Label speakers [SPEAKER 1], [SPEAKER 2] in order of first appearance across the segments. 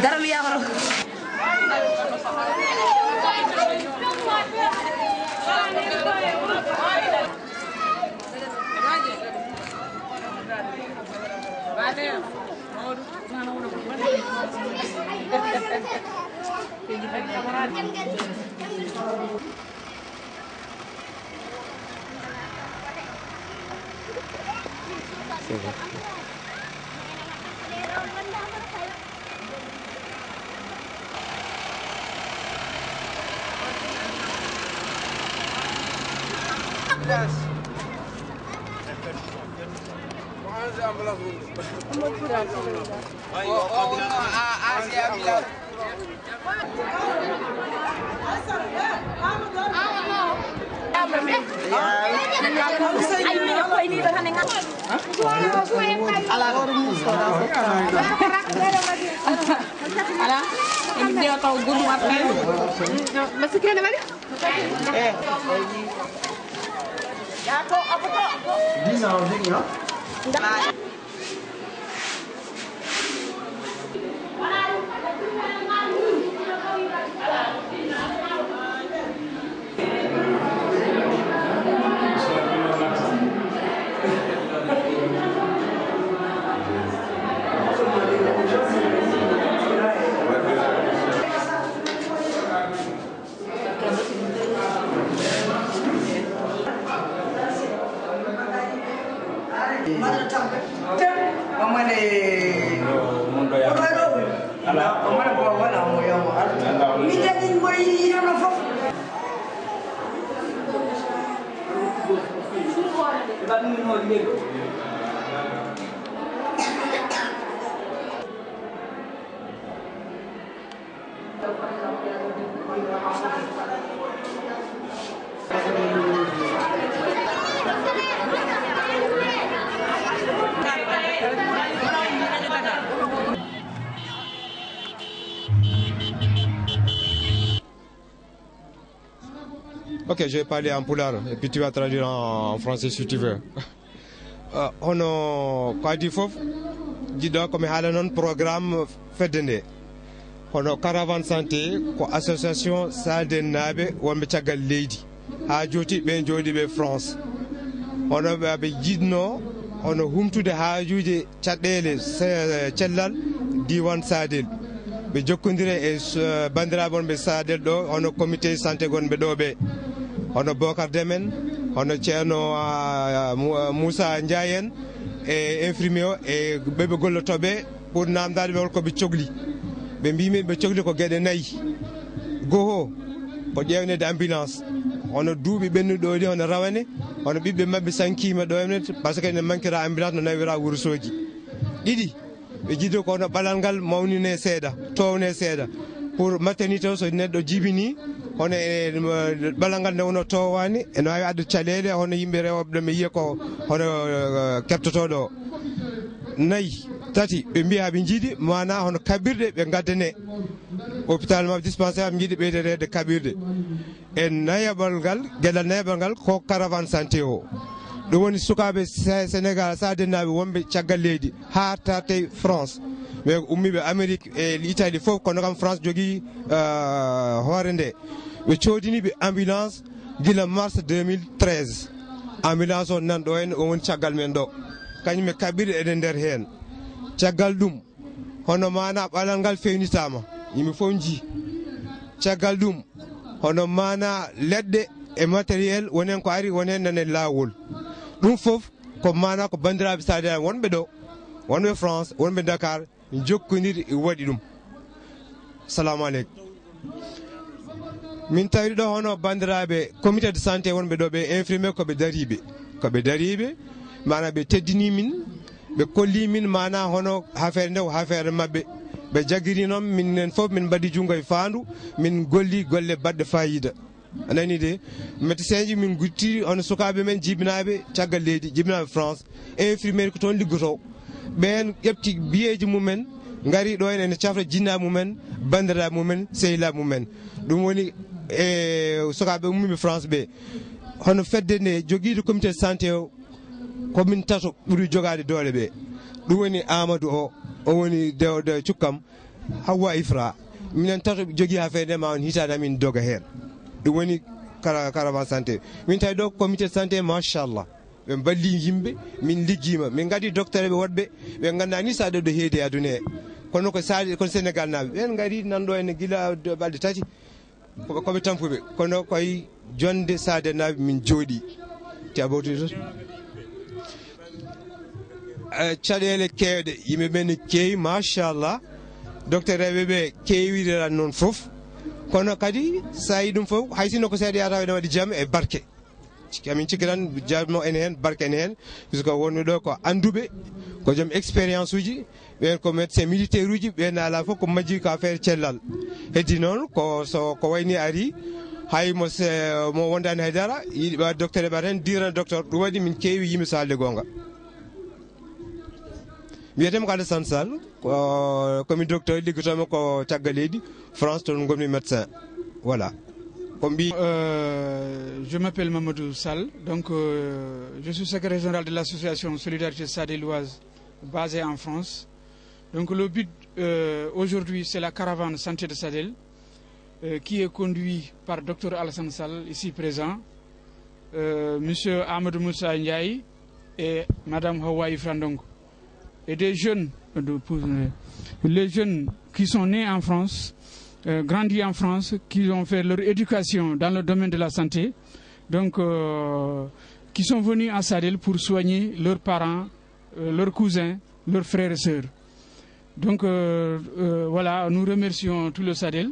[SPEAKER 1] dara lu yàqal dia tahu gunung apa masih kena mana ya kok apa kok ini naudingnya
[SPEAKER 2] Ok, je vais parler en poulard et puis tu vas traduire en français si tu veux. Hono quoi dit fof jiɗo komi haala noon programme fedde nde hono caravane santé ko association saldennaɓe wonɓe caggal leydi ha joti ɓe jooɗiɓe France hono ɓe jiɗno hono humtude haajuji caɗɗele cellal diwan Sadel ɓe jokkodire e bandiraɓe wonɓe Sadel ɗo hono comité santé gonɓe ɗo ɓe hono Bocar Demen hono ceerno Moussa Ndiaye en e infirmier o e ɓeɓe gollotoɓe pour namdade ɓe holkoɓe cohli ɓe mbimi ɓe cohli ko gueɗe nayyi goho ko ƴewnede ambulance hono duuɓi ɓennuɗo ni hono rawane hono ɓiɓɓe mabɓe sankima ɗo ene par ce que ene manquera ambulance no nawira Wourossogui ɗiɗi ɓe jiido ko hono ɓalal ngal mawnine seeɗa towne seeɗa pour maternité o so neɗɗo jibini hono e ɓalal ngal nde wono towani ene wawi adde caɗele hono yimɓe rewoɓe ɗo mi yiya ko hono keptotoɗo o nayyi tati ɓe mbiya ɓe jiiɗi mana hono kaɓirɗe ɓe gaddane hôpital mabɓe dispensaire ɓe jiiɗi ɓeyderede kaɓirɗe e nayaɓal ngal gueɗal nayaɓal ngal ko caravane santé o ɗum woni sukaɓe Sénégal sadennaɓe wonɓe caggal leydi ha tarte France ɓe ummiɓe Amérique e Italie foof kono kam France jogui hoore nde ɓe coodiniɓe ambulance guila mars 2013 ambulance o nan ɗo hen o woni caggal men ɗo kañum e kaɓirɗe eɗen nder hen caggal ɗum hono mana ɓalal ngal fewnitama yimɓe fof jii caggal ɗum hono mana leɗɗe e matériel wonen ko ari wonen nane lawol ɗum foof ko mana ko bandiraɓe Sadel wonɓe ɗo wonɓe France wonɓe Dakar jokkodiri e waɗi ɗum. Salamu aleykum. Min tawi ɗo hono bandiraɓe comité de santé wonɓe ɗo ɓe infirmier koɓe dariɓe mana ɓe teddini min ɓe kolli min mana hono affaire nde ko affaire mabɓe ɓe jaguiri noon minen foof min mbaɗi junggo e fandu min golli golle baɗɗe fayida anani de médecin ji min gutti hono sukaɓe men jibinaɓe caggal leydi jibinaɓe France infirmier ko toon liggoto ɓen ƴefti biyeji mumen gari ɗo ene cafra jinnaɓe mumen bandiraɓe mumen sehilaɓe mumen ɗum woni e sukaɓe ummiɓe France ɓe hono fedde nde joguiɗo comité de santé o komin tato ɓuuri jogade doole ɓe ɗum woni Amadou o woni dewde cukkam Hawa Ifra minen tato jogui affaire nde ma on hitade amin doga hen ɗum woni caravane santé min tawi ɗo comité de santé machallah ɓe balli yimɓe min liggima min gadi docteur ɓe woɗɓe ɓe ganda ni saɗa ɗo heedi aduna he kono ko sali kono Sénégal naɓe ɓen gari nanɗo ene guila balɗe tati koɓe tampuɓe kono koye jonde sadennaɓe min jooɗi ti abawtude to caɗele kewɗe yimɓe ɓe ne keewi machallah docteur eɓe ɓe keewiriran noon foof kono kadi sa yi ɗum fof hay sinno ko seeɗa yataw ene waɗi jaam e barke amin cikki tan jaabmo ene hen barke ene hen puisque wonɓe ɗo ko anduɓe ko joom expérience uji ɓen ko médecin militaire uji ɓen ala fof ko majji ko affaire cellal heddi noon ko so ko wayni ari hay mo wondani haydara yiiɗi ɓa docteur eɓe tan diran docteur ɗum waɗi min keewi yimɓe so haalde gonga wiyetema ko Alassane Sall komi docteur liggotomi ko caggal leydi France toon gommi médecin voilà.
[SPEAKER 3] Je m'appelle Mamadou Sall, donc je suis secrétaire général de l'association Solidarité Sadeloise basée en France. Donc le but aujourd'hui c'est la caravane santé de Sadel qui est conduit par Dr Alassane Sall ici présent, Monsieur Amadou Moussa Ndiaye et Madame Hawa Ifra Ndongo. Et des jeunes, les jeunes qui sont nés en France, grandis en France, qui ont fait leur éducation dans le domaine de la santé, donc qui sont venus à Sadel pour soigner leurs parents, leurs cousins, leurs frères et sœurs. Donc voilà, nous remercions tout le Sadel.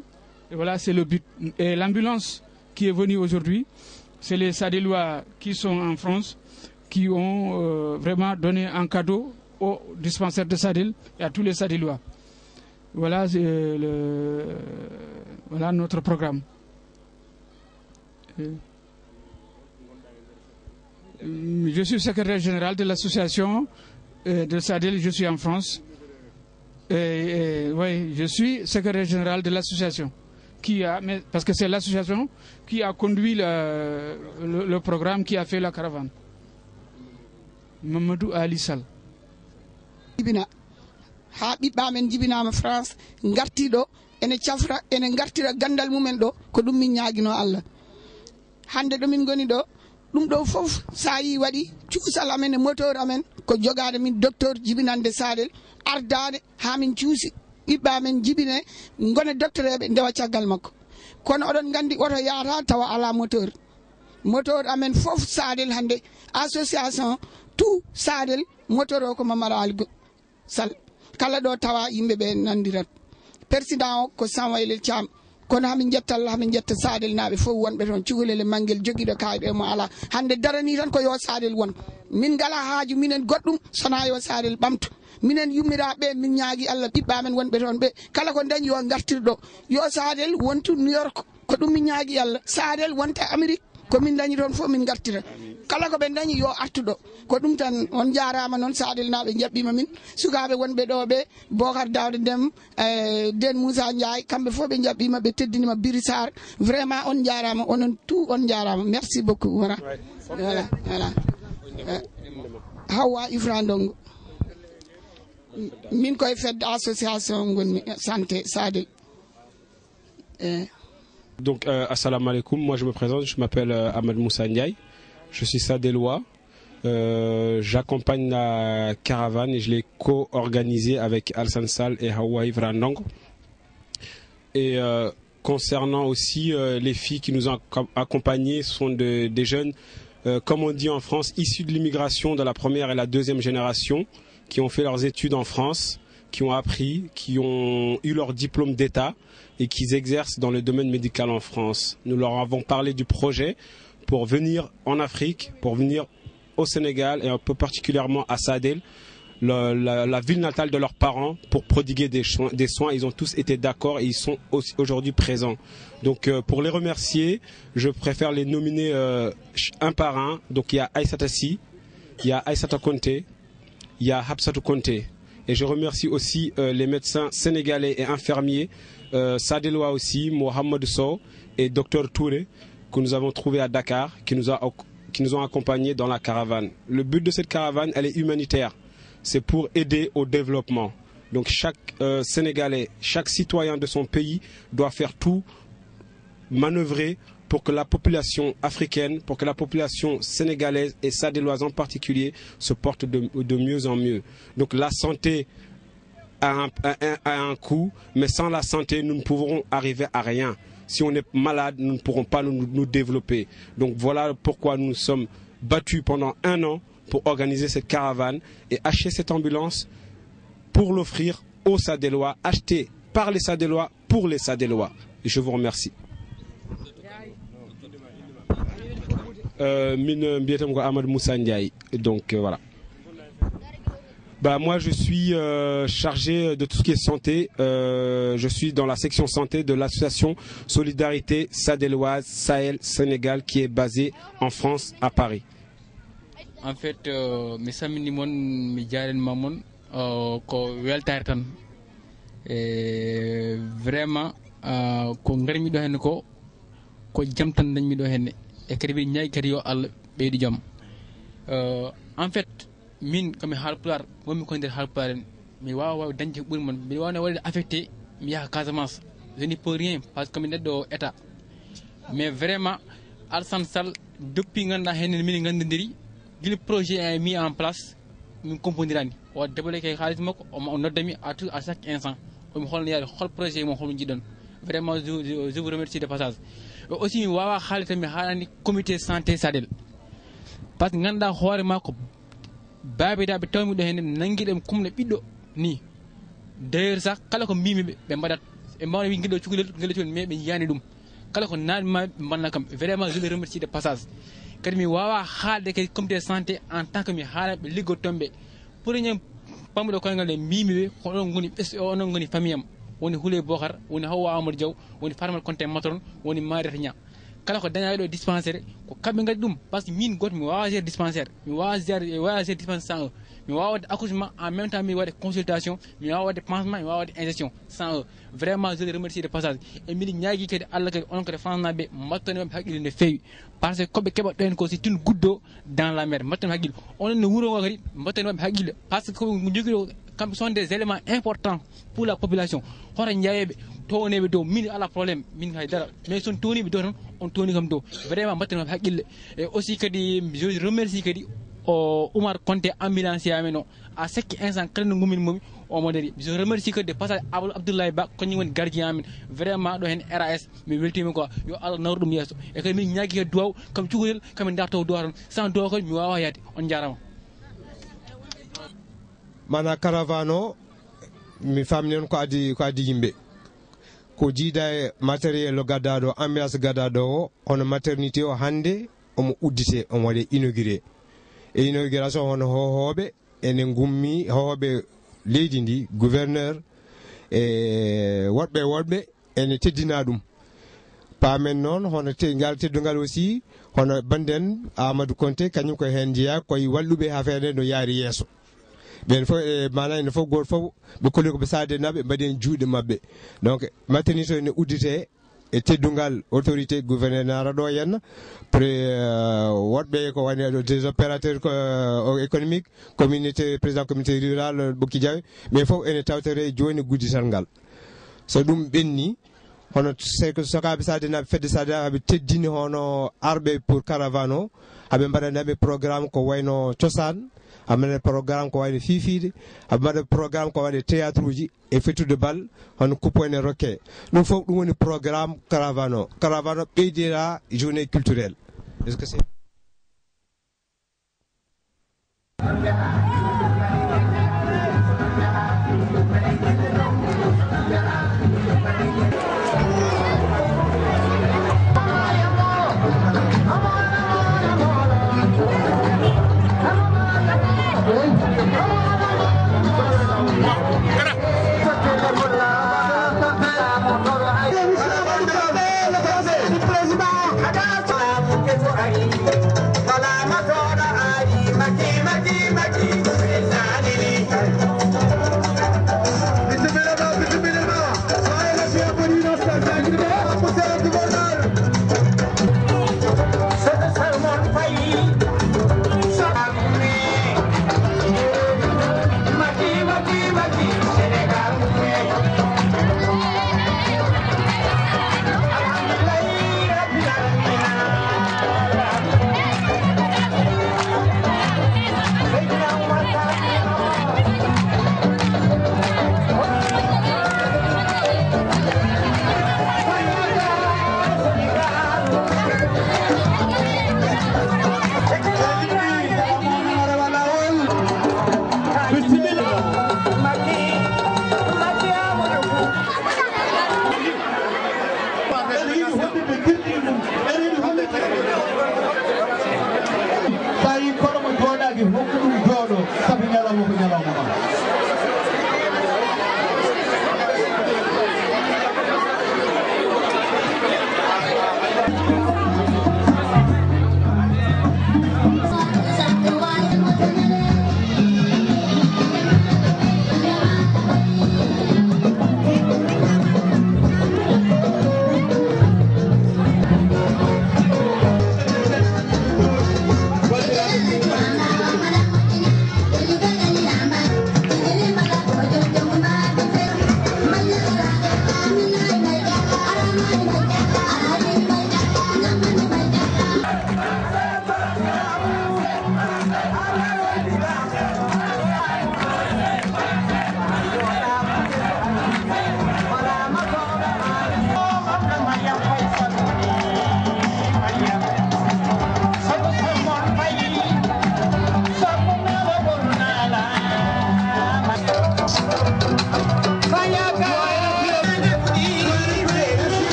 [SPEAKER 3] Et voilà, c'est le but. Et l'ambulance qui est venue aujourd'hui, c'est les Sadelois qui sont en France, qui ont vraiment donné un cadeau au dispensaire de Sadel et à tous les Sadelois. Voilà, voilà notre programme. Je suis secrétaire général de l'association de Sadel, je suis en France. Oui, je suis secrétaire général de l'association parce que c'est l'association qui a conduit le programme, qui a fait la caravane. Mamadou Ali Sall.
[SPEAKER 1] Jibina ha ɓiɓɓa men jibinama France gartiɗo ene cafra ene gartira gandal mumen ɗo ko ɗum min ñaguino Allah hande ɗo min goni ɗo ɗum ɗo foof sa yi waɗi cuusal amen e moteur amen ko jogade min docteur jibinande Sadel ardade ha min cuusi ɓiɓɓe amen jibine gone docteur eɓe ndewa caggal makko kono oɗon gandi oto yaata tawa ala moteur amen foof Sadel hande association tout Sadel moteur o ko Mamadou Ali Sall kala ɗo tawa yimɓeɓe nandirat président o ko Samuel Thiam kono hamin jetta Allah hamin jetta Sadel naaɓe fof wonɓe toon cukalele manguel joguiɗo kayɗe mo ala hande darani tan ko yo Sadel won min ngala haaju minen goɗɗum sona yo Sadel ɓamto minen yummiraɓe min ñaagui Allah ɓiɓɓe amen wonɓe toon ɓe kala ko dañi yo gartirɗo yo Sadel wontu New York ko ɗum min ñaagui Allah Sadel wonta Amérique ko min dañi toon fof min gartira kala ko ɓe dañi yo artuɗo ko ɗum tan on jarama noon Sadel naɓe jaɓɓima min sukaɓe wonɓe ɗo ɓe Bocar Daouda Deme Den Moussa Ndiaye kamɓe fof ɓe jaɓɓima ɓe teddinima Biri Sarr vraiment on jarama onon tout on jarama merci beaucoup voilà Hawa Ifra Ndongo min koye fedde association gonmi santé Sadel
[SPEAKER 4] Donc, assalamu alaikum, moi je me présente, je m'appelle Ahmed Moussa Ndiaye, je suis Sadelois, j'accompagne la caravane et je l'ai co-organisée avec Alsan Sall et Hawaii Vrandong. Et concernant aussi les filles qui nous ont accompagnés, ce sont des jeunes, comme on dit en France, issus de l'immigration de la première et la deuxième génération, qui ont fait leurs études en France, qui ont appris, qui ont eu leur diplôme d'État et qui exercent dans le domaine médical en France. Nous leur avons parlé du projet pour venir en Afrique, pour venir au Sénégal et un peu particulièrement à Sadel, la ville natale de leurs parents, pour prodiguer des soins. Ils ont tous été d'accord et ils sont aujourd'hui présents. Donc pour les remercier, je préfère les nominer un par un. Donc il y a Aïssata Sy, il y a Aïssata Konté, il y a Hapsatou Konté. Et je remercie aussi les médecins sénégalais et infirmiers, Sadelois aussi, Mohamed Sow et Dr Touré, que nous avons trouvés à Dakar, qui nous ont accompagnés dans la caravane. Le but de cette caravane, elle est humanitaire. C'est pour aider au développement. Donc chaque Sénégalais, chaque citoyen de son pays doit faire tout, manœuvrer pour que la population africaine, pour que la population sénégalaise et sadeloise en particulier se porte de mieux en mieux. Donc la santé a un coût, mais sans la santé, nous ne pourrons arriver à rien. Si on est malade, nous ne pourrons pas nous développer. Donc voilà pourquoi nous nous sommes battus pendant 1 an pour organiser cette caravane et acheter cette ambulance pour l'offrir aux Sadelois, achetée par les Sadelois pour les Sadelois. Et je vous remercie. Ahmed Moussa Ndiaye. Donc voilà. Bah, moi je suis chargé de tout ce qui est santé. Je suis dans la section santé de l'association Solidarité Sadeloise Sahel Sénégal qui est basée en France à Paris.
[SPEAKER 5] En fait, mi samini mon mi jarenma mon ko weltare tan vraiment ko garmi ɗo henne ko jam tan dañmi ɗo henne e kadi mbiɗa ñaagui kadi yo Allah ɓeydu jaam. En fait min komi haalpular wonmi ko nder haalpular en mi wawa dañde ko ɓuuri moon mbiɗa wawno waɗde affecté mi yaha Casamance. Je n'y peux rien parce que mi neɗɗo état, mais vraiment Alassane Sall depuis ganduɗa henne min gandodiri le projet est mis en place, nous comprendrons. On développe on note à chaque instant. Le projet vraiment, je vous remercie de passage. Aussi, nous avons un comité santé Sadel. Parce que nous avons un baby d'habitude de Nangil comme le pido ni. D'ailleurs, ça, quand on mime, et moi, je vais yanidum. Quand on a vraiment, je vous remercie de passage. Kadi mi wawa haalde kadi comité de santé en tant que mi haalaɓe liggodtonɓe pour ñam pamuɗo koyngal nde mimiɓe ko onon goni onon goni famille am woni Houlé Bocar woni Hawa Amadou Diaw woni Farmal Konté Matron woni Mariata Nia kala ko dañaɗo dispensaire ko kamɓe gadi ɗum par ce que min goto mi wawa gérer dispensaire mi wawa gérer dispensaire 100 € mi wawa wadde accouchement en même temps mi waɗa consultation mi wawa wadde pansement mi wawa wadde injection 100 €. Vraiment je les remercie de passage e mbiɗa ñaagui kadi Allah kadi on kadi françaɓe mbattonemaɓe haqqille no fewi par ce que koɓe keɓat ɗen ko c'est une goutte d'eau dans la mer mbattonemaɓe haqqille onon no wuuro ngo kadi mbattonemaɓe haqqille par ce que koɓe jogui kamɓe sont des éléments importants pour la population hoto jeeyeɓe towoneɓe dow min ala probléme min haydara mais son toniɓe dow tan on toni kam dow vraiment mbattonemaɓe haqqille et aussi kadi je remercie kadi o Oumar Konté ambulancier amen o à chaque instant kala no gummin momi omo dari je remercie que de passage Abdoulaye Ba kañum woni gardien amen vraiment ɗo hen RAS mi weltima quoi yo Allah nawru ɗum yesso e kadi min ñaagui he duwaw kam cukalel kamin darto duwa tan sans duwa ko mi wawa yaade on jarama
[SPEAKER 2] mana caravane o mi famni on ko adi yimɓe ko jiida e matériel o gaddaɗo ambulance gaddaɗo o hono maternité o hande omo uddite omo waɗe inauguré e inauguration hono hohoɓe ene gummi hohoɓe leydi ndi gouverneur e woɗɓe ene teddina ɗum paamen noon hono ngal teddugal aussi hono banden Amadou Konté kañum ko hen jeeya koye walluɓe ha feere no yaari yeeso ɓen fof e mana ene fof goto fof ɓe kolli koɓe saade naɓe mbaɗen juuɗe mabɓe donc maternité ene uddite e teddungal autorité gouverneur nara ɗo henna woɗɓe ko wani des opérateurs économique communauté président communauté rural Bokki Diawe mais fof ene tawtere joni guddital ngal so ɗum ɓenni hono sokaɓe sade naɓe fedde sade haɓe teddini hono arɓe pour caravane o haɓe mbaɗanaɓe programme ko wayno cosaan haɓe mbaɗa programme ko wayno fifiide haɓe mbaɗa programme ko wayno théâtre uji e fettude bal hono coupe ene rokke ɗum fof ɗum woni programme caravane o ɓeydira journée culturelle est ce que c'est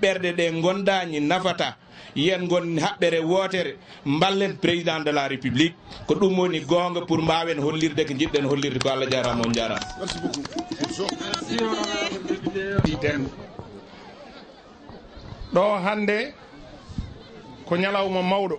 [SPEAKER 6] ɓerɗe ɗe gondañi nafata yen gon haɓɓere wotere ballen président de la république ko ɗum woni gonga pour mbawen hollirde ko jiɗɗen hollirde ko Allah jarama on jarama.
[SPEAKER 7] ɗo hande ko ñalawma mawɗo